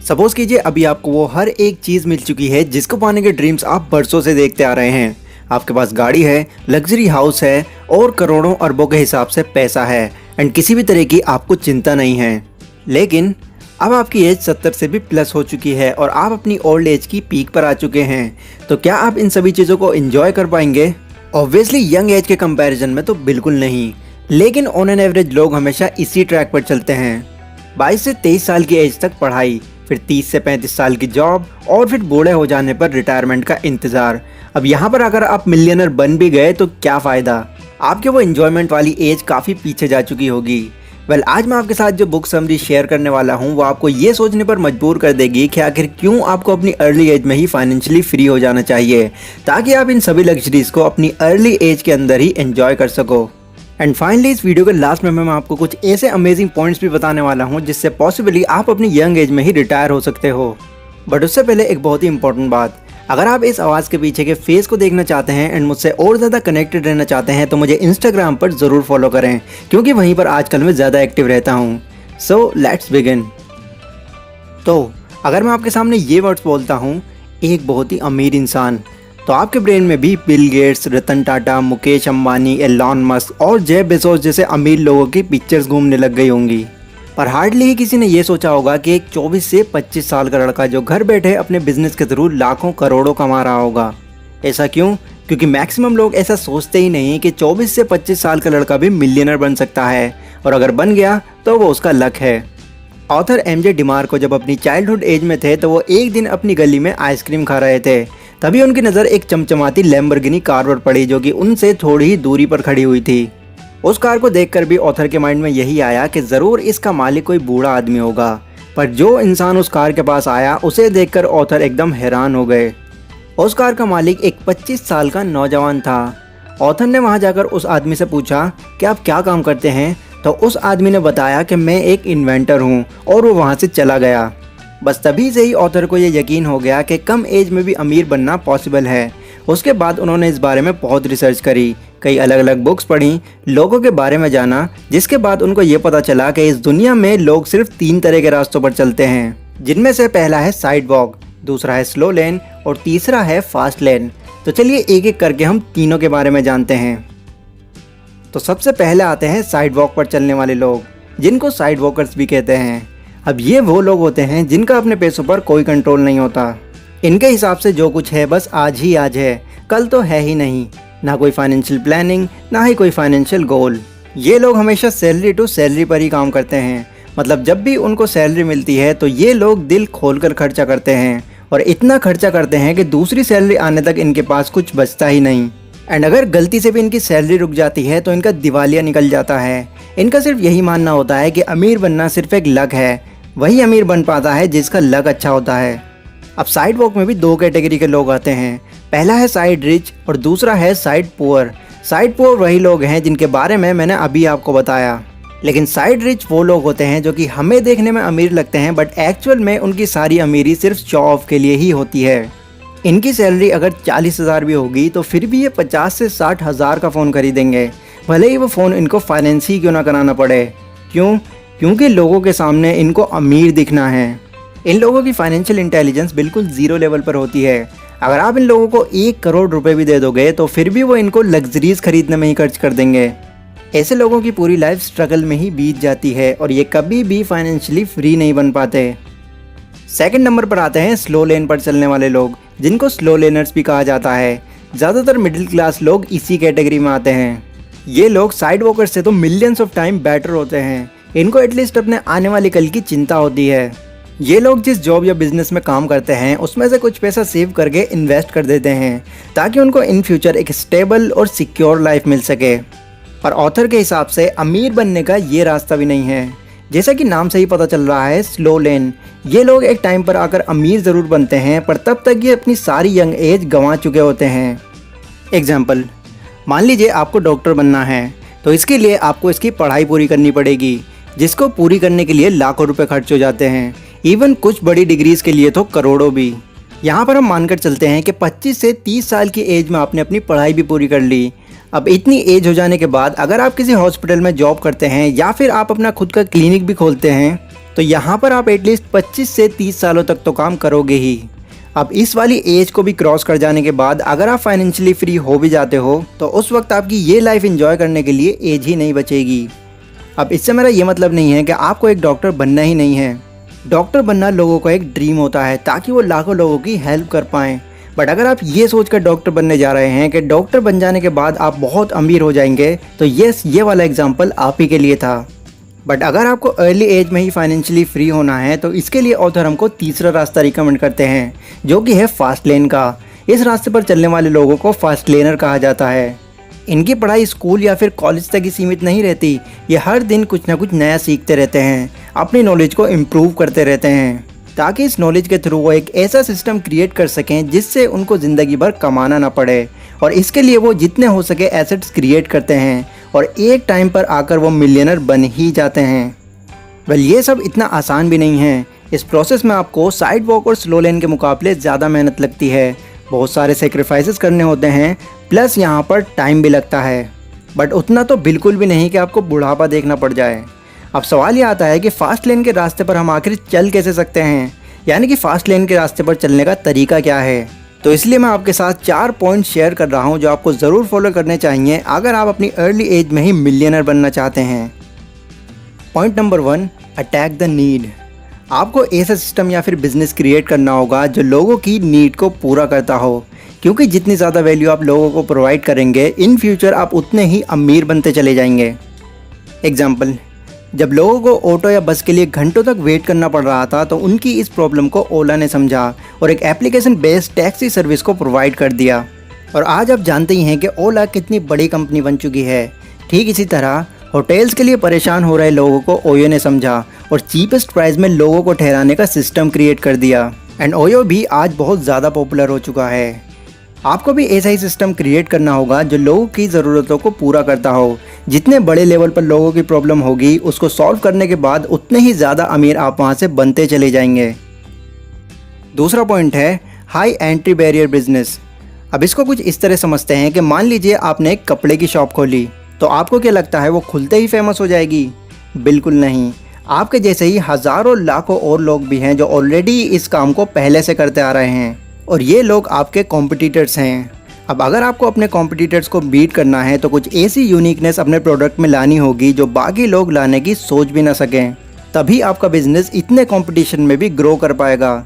Suppose कीजिए अभी आपको वो हर एक चीज़ मिल चुकी है जिसको पाने के ड्रीम्स आप बरसों से देखते आ रहे हैं। आपके पास गाड़ी है, लग्जरी हाउस है और करोड़ों अरबों के हिसाब से पैसा है एंड किसी भी तरह की आपको चिंता नहीं है। लेकिन अब आपकी एज 70 से भी प्लस हो चुकी है और आप अपनी ओल्ड एज की पीक पर आ चुके हैं। तो क्या आप इन सभी चीज़ों को एंजॉय कर पाएंगे? ऑब्वियसली यंग एज के कंपैरिजन में तो बिल्कुल नहीं, लेकिन ऑन एन एवरेज लोग हमेशा इसी ट्रैक पर चलते हैं। 22 से 23 साल की एज तक पढ़ाई, फिर 30 से 35 साल की जॉब और फिर बूढ़े हो जाने पर रिटायरमेंट का इंतज़ार। अब यहाँ पर अगर आप मिलियनर बन भी गए तो क्या फ़ायदा, आपके वो एंजॉयमेंट वाली एज काफ़ी पीछे जा चुकी होगी। आज मैं आपके साथ जो बुक समरी शेयर करने वाला हूँ वो आपको ये सोचने पर मजबूर कर देगी कि आखिर क्यों आपको अपनी अर्ली एज में ही फाइनेंशियली फ्री हो जाना चाहिए, ताकि आप इन सभी लग्जरीज को अपनी अर्ली एज के अंदर ही एंजॉय कर सको। एंड फाइनली इस वीडियो के लास्ट में मैं आपको कुछ ऐसे अमेजिंग पॉइंट्स भी बताने वाला हूँ जिससे पॉसिबली आप अपनी यंग एज में ही रिटायर हो सकते हो। बट उससे पहले एक बहुत ही इंपॉर्टेंट बात, अगर आप इस आवाज़ के पीछे के फेस को देखना चाहते हैं एंड मुझसे और ज़्यादा कनेक्टेड रहना चाहते हैं तो मुझे इंस्टाग्राम पर ज़रूर फॉलो करें, क्योंकि वहीं पर आजकल मैं ज़्यादा एक्टिव रहता हूँ। So let's begin. तो अगर मैं आपके सामने ये वर्ड्स बोलता हूँ, एक बहुत ही अमीर इंसान, तो आपके ब्रेन में भी Bill Gates, Ratan Tata, Mukesh Ambani, Elon Musk और जेफ बेजोस जैसे अमीर लोगों की पिक्चर्स घूमने लग गई होंगी। पर हार्डली ही किसी ने ये सोचा होगा कि एक 24 से 25 साल का लड़का जो घर बैठे अपने बिजनेस के थ्रू लाखों करोड़ों कमा रहा होगा। ऐसा क्यों? क्योंकि मैक्सिमम लोग ऐसा सोचते ही नहीं कि 24 से 25 साल का लड़का भी मिलियनर बन सकता है, और अगर बन गया तो वो उसका लक है। ऑथर एमजे डिमार्को जब अपनी चाइल्डहुड एज में थे तो वो एक दिन अपनी गली में आइसक्रीम खा रहे थे। तभी उनकी नज़र एक चमचमाती लैम्बोर्गिनी कार पर पड़ी जो कि उनसे थोड़ी ही दूरी पर खड़ी हुई थी। उस कार को देखकर भी ऑथर के माइंड में यही आया कि ज़रूर इसका मालिक कोई बूढ़ा आदमी होगा। पर जो इंसान उस कार के पास आया उसे देखकर ऑथर एकदम हैरान हो गए। उस कार का मालिक एक 25 साल का नौजवान था। ऑथर ने वहां जाकर उस आदमी से पूछा कि आप क्या काम करते हैं, तो उस आदमी ने बताया कि मैं एक इन्वेंटर हूँ, और वो वहाँ से चला गया। बस तभी से ही ऑथर को ये यकीन हो गया कि कम एज में भी अमीर बनना पॉसिबल है। उसके बाद उन्होंने इस बारे में बहुत रिसर्च करी, कई अलग अलग बुक्स पढ़ी, लोगों के बारे में जाना, जिसके बाद उनको ये पता चला कि इस दुनिया में लोग सिर्फ 3 तरह के रास्तों पर चलते हैं, जिनमें से पहला है साइड वॉक, दूसरा है स्लो लेन और तीसरा है फास्ट लेन। तो चलिए एक एक करके हम तीनों के बारे में जानते हैं। तो सबसे पहले आते हैं साइड वॉक पर चलने वाले लोग, जिनको साइड वॉकर्स भी कहते हैं। अब ये वो लोग होते हैं जिनका अपने पैसों पर कोई कंट्रोल नहीं होता। इनके हिसाब से जो कुछ है बस आज ही आज है, कल तो है ही नहीं। ना कोई फाइनेंशियल प्लानिंग, ना ही कोई फाइनेंशियल गोल। ये लोग हमेशा सैलरी टू सैलरी पर ही काम करते हैं। मतलब जब भी उनको सैलरी मिलती है तो ये लोग दिल खोलकर खर्चा करते हैं, और इतना खर्चा करते हैं कि दूसरी सैलरी आने तक इनके पास कुछ बचता ही नहीं। एंड अगर गलती से भी इनकी सैलरी रुक जाती है तो इनका दिवालिया निकल जाता है। इनका सिर्फ यही मानना होता है कि अमीर बनना सिर्फ एक लक है, वही अमीर बन पाता है जिसका लक अच्छा होता है। अब साइड वॉक में भी 2 कैटेगरी के लोग आते हैं। पहला है साइड रिच और दूसरा है साइड पुअर। साइड पुअर वही लोग हैं जिनके बारे में मैंने अभी आपको बताया, लेकिन साइड रिच वो लोग होते हैं जो कि हमें देखने में अमीर लगते हैं, बट एक्चुअल में उनकी सारी अमीरी सिर्फ शो ऑफ के लिए ही होती है। इनकी सैलरी अगर 40,000 भी होगी तो फिर भी ये 50 से 60 हज़ार का फ़ोन खरीदेंगे, भले ही वो फ़ोन इनको फाइनेंस ही क्यों ना कराना पड़े। क्यों? क्योंकि लोगों के सामने इनको अमीर दिखना है। इन लोगों की फाइनेंशियल इंटेलिजेंस बिल्कुल ज़ीरो लेवल पर होती है। अगर आप इन लोगों को 1 करोड़ रुपए भी दे दोगे तो फिर भी वो इनको लग्जरीज खरीदने में ही खर्च कर देंगे। ऐसे लोगों की पूरी लाइफ स्ट्रगल में ही बीत जाती है और ये कभी भी फाइनेंशियली फ्री नहीं बन पाते। सेकंड नंबर पर आते हैं स्लो लेन पर चलने वाले लोग, जिनको स्लो लेनर्स भी कहा जाता है। ज़्यादातर मिडिल क्लास लोग इसी कैटेगरी में आते हैं। ये लोग साइड वॉकर्स से तो मिलियंस ऑफ टाइम बेटर होते हैं। इनको एटलीस्ट अपने आने वाले कल की चिंता होती है। ये लोग जिस जॉब या बिजनेस में काम करते हैं उसमें से कुछ पैसा सेव करके इन्वेस्ट कर देते हैं, ताकि उनको इन फ्यूचर एक स्टेबल और सिक्योर लाइफ मिल सके। पर ऑथर के हिसाब से अमीर बनने का ये रास्ता भी नहीं है। जैसा कि नाम से ही पता चल रहा है, स्लो लेन। ये लोग एक टाइम पर आकर अमीर ज़रूर बनते हैं, पर तब तक ये अपनी सारी यंग एज गंवा चुके होते हैं। एग्जाम्पल, मान लीजिए आपको डॉक्टर बनना है, तो इसके लिए आपको इसकी पढ़ाई पूरी करनी पड़ेगी, जिसको पूरी करने के लिए लाखों रुपए खर्च हो जाते हैं। इवन कुछ बड़ी डिग्रीज के लिए तो करोड़ों भी। यहाँ पर हम मानकर चलते हैं कि 25 से 30 साल की एज में आपने अपनी पढ़ाई भी पूरी कर ली। अब इतनी एज हो जाने के बाद अगर आप किसी हॉस्पिटल में जॉब करते हैं या फिर आप अपना खुद का क्लिनिक भी खोलते हैं, तो यहाँ पर आप एटलीस्ट 25 से 30 सालों तक तो काम करोगे ही। अब इस वाली एज को भी क्रॉस कर जाने के बाद अगर आप फाइनेंशियली फ्री हो भी जाते हो तो उस वक्त आपकी ये लाइफ एंजॉय करने के लिए एज ही नहीं बचेगी। अब इससे मेरा ये मतलब नहीं है कि आपको एक डॉक्टर बनना ही नहीं है। डॉक्टर बनना लोगों का एक ड्रीम होता है ताकि वो लाखों लोगों की हेल्प कर पाएँ। बट अगर आप ये सोचकर डॉक्टर बनने जा रहे हैं कि डॉक्टर बन जाने के बाद आप बहुत अमीर हो जाएंगे तो यस, ये वाला एग्जाम्पल आप ही के लिए था। बट अगर आपको अर्ली एज में ही फाइनेंशियली फ्री होना है तो इसके लिए ऑथर हमको तीसरा रास्ता रिकमेंड करते हैं, जो कि है फास्ट लेन का। इस रास्ते पर चलने वाले लोगों को फास्ट लेनर कहा जाता है। इनकी पढ़ाई स्कूल या फिर कॉलेज तक ही सीमित नहीं रहती, ये हर दिन कुछ ना कुछ नया सीखते रहते हैं, अपनी नॉलेज को इम्प्रूव करते रहते हैं, ताकि इस नॉलेज के थ्रू वो एक ऐसा सिस्टम क्रिएट कर सकें जिससे उनको ज़िंदगी भर कमाना ना पड़े। और इसके लिए वो जितने हो सके एसेट्स क्रिएट करते हैं और एक टाइम पर आकर वो मिलियनर बन ही जाते हैं। वेल, ये सब इतना आसान भी नहीं है। इस प्रोसेस में आपको साइड वॉक और स्लो लेन के मुकाबले ज़्यादा मेहनत लगती है, बहुत सारे सेक्रीफाइसेस करने होते हैं, प्लस यहाँ पर टाइम भी लगता है। बट उतना तो बिल्कुल भी नहीं कि आपको बुढ़ापा देखना पड़ जाए। अब सवाल ये आता है कि फ़ास्ट लेन के रास्ते पर हम आखिर चल कैसे सकते हैं, यानी कि फ़ास्ट लेन के रास्ते पर चलने का तरीका क्या है। तो इसलिए मैं आपके साथ 4 पॉइंट शेयर कर रहा हूँ जो आपको ज़रूर फॉलो करने चाहिए अगर आप अपनी अर्ली एज में ही मिलियनर बनना चाहते हैं। Point number 1, attack the need. आपको ऐसा सिस्टम या फिर बिजनेस क्रिएट करना होगा जो लोगों की नीड को पूरा करता हो, क्योंकि जितनी ज़्यादा वैल्यू आप लोगों को प्रोवाइड करेंगे इन फ्यूचर आप उतने ही अमीर बनते चले जाएंगे। एग्जाम्पल, जब लोगों को ऑटो या बस के लिए घंटों तक वेट करना पड़ रहा था तो उनकी इस प्रॉब्लम को ओला ने समझा और एक एप्लीकेशन बेस्ड टैक्सी सर्विस को प्रोवाइड कर दिया। और आज आप जानते ही हैं कि ओला कितनी बड़ी कंपनी बन चुकी है। ठीक इसी तरह होटल्स के लिए परेशान हो रहे लोगों को ओयो ने समझा और चीपेस्ट प्राइस में लोगों को ठहराने का सिस्टम क्रिएट कर दिया। एंड ओयो भी आज बहुत ज़्यादा पॉपुलर हो चुका है। आपको भी ऐसा ही सिस्टम क्रिएट करना होगा जो लोगों की ज़रूरतों को पूरा करता हो। जितने बड़े लेवल पर लोगों की प्रॉब्लम होगी उसको सॉल्व करने के बाद उतने ही ज़्यादा अमीर आप वहाँ से बनते चले जाएंगे। दूसरा पॉइंट है हाई एंट्री बैरियर बिजनेस। अब इसको कुछ इस तरह समझते हैं कि मान लीजिए आपने एक कपड़े की शॉप खोली, तो आपको क्या लगता है वो खुलते ही फेमस हो जाएगी? बिल्कुल नहीं। आपके जैसे ही हज़ारों लाखों और लोग भी हैं जो ऑलरेडी इस काम को पहले से करते आ रहे हैं और ये लोग आपके कॉम्पिटिटर्स हैं। अब अगर आपको अपने कॉम्पिटिटर्स को बीट करना है तो कुछ ऐसी यूनिकनेस अपने प्रोडक्ट में लानी होगी जो बाकी लोग लाने की सोच भी ना सकें, तभी आपका बिजनेस इतने कंपटीशन में भी ग्रो कर पाएगा।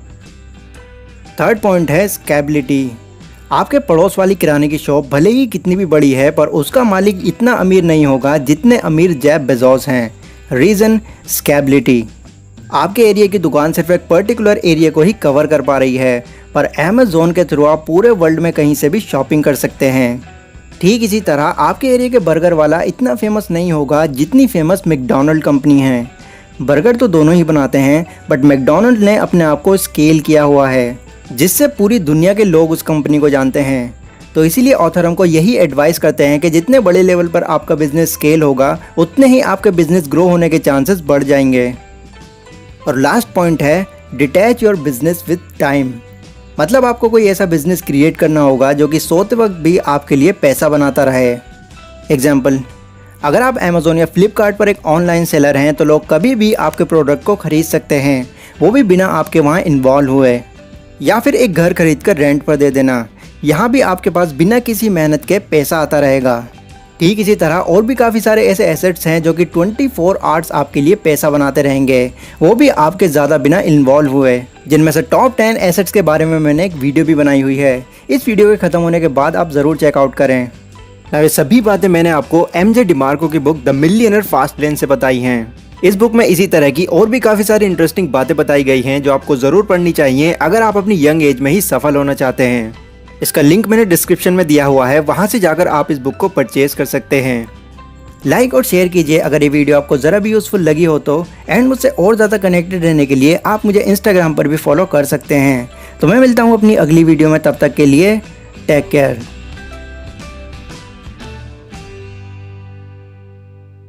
थर्ड पॉइंट है स्केलेबिलिटी। आपके पड़ोस वाली किराने की शॉप भले ही कितनी भी बड़ी है पर उसका मालिक इतना अमीर नहीं होगा जितने अमीर जेफ बेजोस हैं। Reason scalability. आपके एरिया की दुकान सिर्फ एक पर्टिकुलर एरिया को ही कवर कर पा रही है, पर अमेज़न के थ्रू आप पूरे वर्ल्ड में कहीं से भी शॉपिंग कर सकते हैं। ठीक इसी तरह आपके एरिया के बर्गर वाला इतना फेमस नहीं होगा जितनी फेमस मैकडॉनल्ड कंपनी है। बर्गर तो दोनों ही बनाते हैं, बट मैकडॉनल्ड ने अपने आप को स्केल किया हुआ है जिससे पूरी दुनिया के लोग उस कंपनी को जानते हैं। तो इसीलिए ऑथर हमको यही एडवाइस करते हैं कि जितने बड़े लेवल पर आपका बिजनेस स्केल होगा उतने ही आपके बिजनेस ग्रो होने के चांसेस बढ़ जाएंगे। और लास्ट पॉइंट है detach your business with time. मतलब आपको कोई ऐसा बिजनेस क्रिएट करना होगा जो कि सोते वक्त भी आपके लिए पैसा बनाता रहे। एग्जाम्पल, अगर आप अमेज़न या फ्लिपकार्ट पर एक ऑनलाइन सेलर हैं तो लोग कभी भी आपके प्रोडक्ट को खरीद सकते हैं, वो भी बिना आपके वहाँ इन्वॉल्व हुए। या फिर एक घर खरीद कर रेंट पर दे देना, यहाँ भी आपके पास बिना किसी मेहनत के पैसा आता रहेगा। ठीक इसी तरह और भी काफ़ी सारे ऐसे एसेट्स हैं जो कि 24 आवर्स आपके लिए पैसा बनाते रहेंगे, वो भी आपके ज़्यादा बिना इन्वॉल्व हुए। जिनमें से टॉप 10 एसेट्स के बारे में मैंने एक वीडियो भी बनाई हुई है। इस वीडियो के ख़त्म होने के बाद आप ज़रूर चेकआउट करें। ये सभी बातें मैंने आपको एमजे डिमार्को की book the millionaire fast lane से बताई हैं। इस बुक में इसी तरह की और भी काफ़ी सारी इंटरेस्टिंग बातें बताई गई हैं जो आपको ज़रूर पढ़नी चाहिए अगर आप अपनी यंग एज में ही सफल होना चाहते हैं। इसका लिंक मैंने डिस्क्रिप्शन में दिया हुआ है, वहाँ से जाकर आप इस बुक को परचेज कर सकते हैं। लाइक और शेयर कीजिए अगर ये वीडियो आपको ज़रा भी यूज़फुल लगी हो तो। एंड मुझसे और ज़्यादा कनेक्टेड रहने के लिए आप मुझे इंस्टाग्राम पर भी फॉलो कर सकते हैं। तो मैं मिलता हूँ अपनी अगली वीडियो में, तब तक के लिए टेक केयर।